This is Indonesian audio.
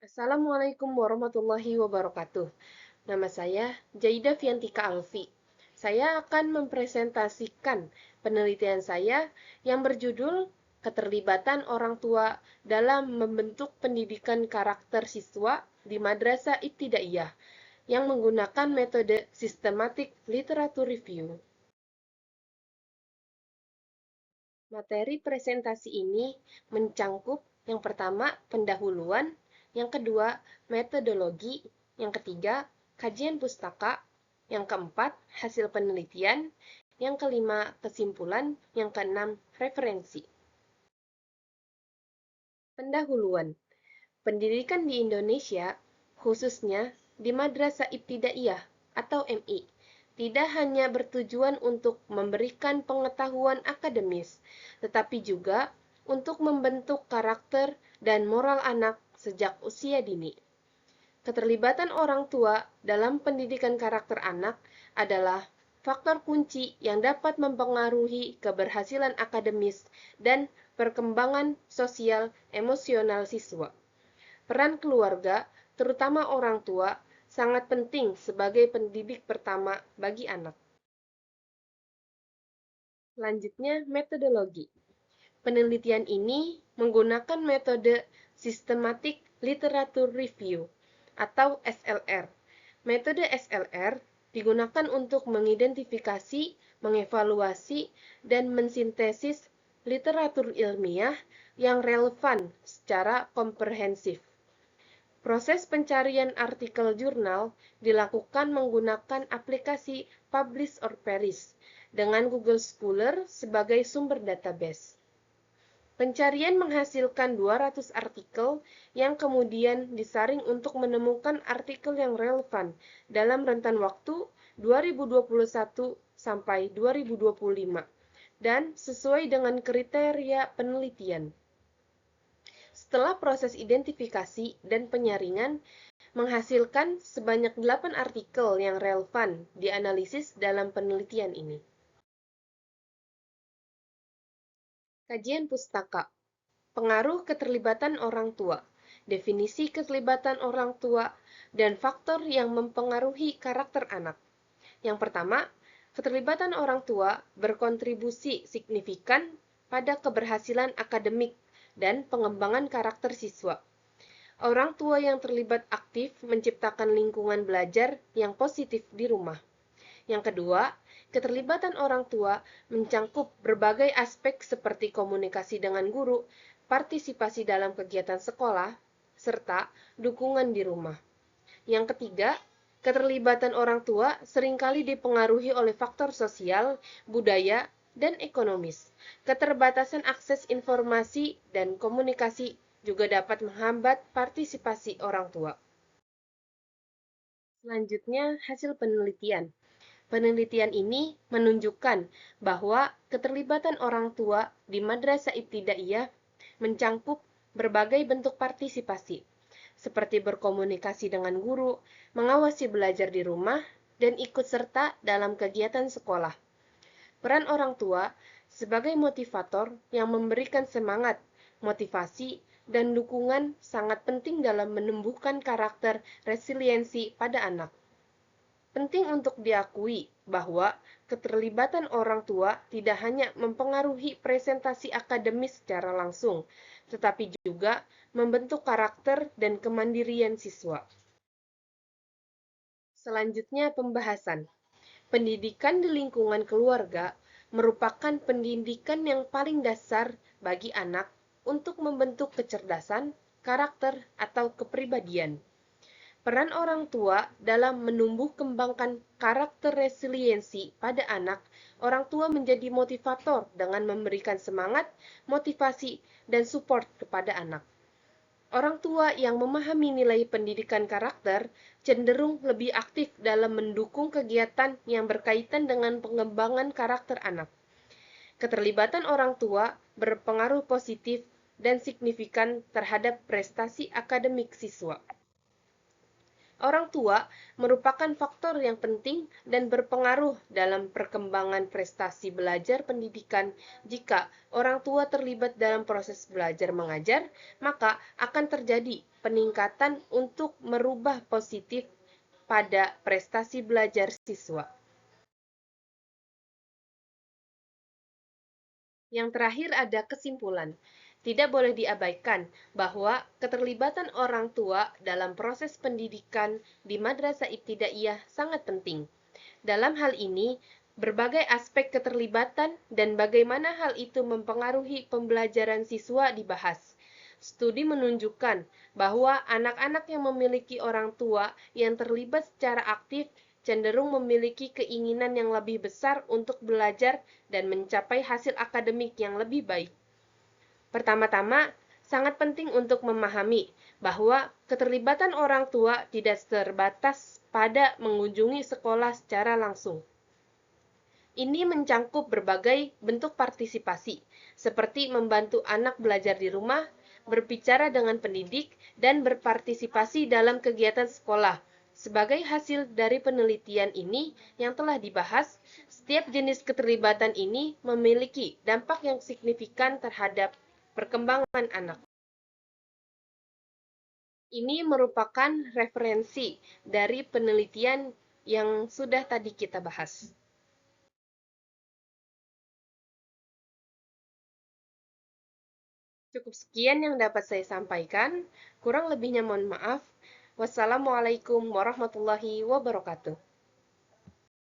Assalamualaikum warahmatullahi wabarakatuh. Nama saya Jaida Fiantika Alfi. Saya akan mempresentasikan penelitian saya yang berjudul Keterlibatan Orang Tua dalam Membentuk Pendidikan Karakter Siswa di Madrasah Ibtidaiyah yang menggunakan metode Systematic Literature Review. Materi presentasi ini mencangkup yang pertama pendahuluan, yang kedua metodologi, yang ketiga kajian pustaka, yang keempat hasil penelitian, yang kelima kesimpulan, yang keenam referensi. Pendahuluan. Pendidikan di Indonesia, khususnya di Madrasah Ibtidaiyah atau MI, tidak hanya bertujuan untuk memberikan pengetahuan akademis, tetapi juga untuk membentuk karakter dan moral anak sejak usia dini. Keterlibatan orang tua dalam pendidikan karakter anak adalah faktor kunci yang dapat mempengaruhi keberhasilan akademis dan perkembangan sosial emosional siswa. Peran keluarga, terutama orang tua, sangat penting sebagai pendidik pertama bagi anak. Selanjutnya, metodologi. Penelitian ini menggunakan metode Systematic Literature Review atau SLR. Metode SLR digunakan untuk mengidentifikasi, mengevaluasi, dan mensintesis literatur ilmiah yang relevan secara komprehensif. Proses pencarian artikel jurnal dilakukan menggunakan aplikasi Publish or Perish dengan Google Scholar sebagai sumber database. Pencarian menghasilkan 200 artikel yang kemudian disaring untuk menemukan artikel yang relevan dalam rentan waktu 2021 sampai 2025 dan sesuai dengan kriteria penelitian. Setelah proses identifikasi dan penyaringan, menghasilkan sebanyak 8 artikel yang relevan dianalisis dalam penelitian ini. Kajian pustaka. Pengaruh keterlibatan orang tua. Definisi keterlibatan orang tua dan faktor yang mempengaruhi karakter anak. Yang pertama, keterlibatan orang tua berkontribusi signifikan pada keberhasilan akademik dan pengembangan karakter siswa. Orang tua yang terlibat aktif menciptakan lingkungan belajar yang positif di rumah. Yang kedua, keterlibatan orang tua mencangkup berbagai aspek seperti komunikasi dengan guru, partisipasi dalam kegiatan sekolah, serta dukungan di rumah. Yang ketiga, keterlibatan orang tua seringkali dipengaruhi oleh faktor sosial, budaya, dan ekonomis. Keterbatasan akses informasi dan komunikasi juga dapat menghambat partisipasi orang tua. Selanjutnya, hasil penelitian. Penelitian ini menunjukkan bahwa keterlibatan orang tua di Madrasah Ibtidaiyah mencangkup berbagai bentuk partisipasi, seperti berkomunikasi dengan guru, mengawasi belajar di rumah, dan ikut serta dalam kegiatan sekolah. Peran orang tua sebagai motivator yang memberikan semangat, motivasi, dan dukungan sangat penting dalam menumbuhkan karakter resiliensi pada anak. Penting untuk diakui bahwa keterlibatan orang tua tidak hanya mempengaruhi presentasi akademis secara langsung, tetapi juga membentuk karakter dan kemandirian siswa. Selanjutnya, pembahasan. Pendidikan di lingkungan keluarga merupakan pendidikan yang paling dasar bagi anak untuk membentuk kecerdasan, karakter, atau kepribadian. Peran orang tua dalam menumbuh kembangkan karakter resiliensi pada anak, orang tua menjadi motivator dengan memberikan semangat, motivasi, dan support kepada anak. Orang tua yang memahami nilai pendidikan karakter cenderung lebih aktif dalam mendukung kegiatan yang berkaitan dengan pengembangan karakter anak. Keterlibatan orang tua berpengaruh positif dan signifikan terhadap prestasi akademik siswa. Orang tua merupakan faktor yang penting dan berpengaruh dalam perkembangan prestasi belajar pendidikan. Jika orang tua terlibat dalam proses belajar mengajar, maka akan terjadi peningkatan untuk merubah positif pada prestasi belajar siswa. Yang terakhir ada kesimpulan. Tidak boleh diabaikan bahwa keterlibatan orang tua dalam proses pendidikan di madrasah ibtidaiyah sangat penting. Dalam hal ini, berbagai aspek keterlibatan dan bagaimana hal itu mempengaruhi pembelajaran siswa dibahas. Studi menunjukkan bahwa anak-anak yang memiliki orang tua yang terlibat secara aktif cenderung memiliki keinginan yang lebih besar untuk belajar dan mencapai hasil akademik yang lebih baik. Pertama-tama, sangat penting untuk memahami bahwa keterlibatan orang tua tidak terbatas pada mengunjungi sekolah secara langsung. Ini mencangkup berbagai bentuk partisipasi, seperti membantu anak belajar di rumah, berbicara dengan pendidik, dan berpartisipasi dalam kegiatan sekolah. Sebagai hasil dari penelitian ini yang telah dibahas, setiap jenis keterlibatan ini memiliki dampak yang signifikan terhadap perkembangan anak. Ini merupakan referensi dari penelitian yang sudah tadi kita bahas. Cukup sekian yang dapat saya sampaikan. Kurang lebihnya mohon maaf. Wassalamualaikum warahmatullahi wabarakatuh.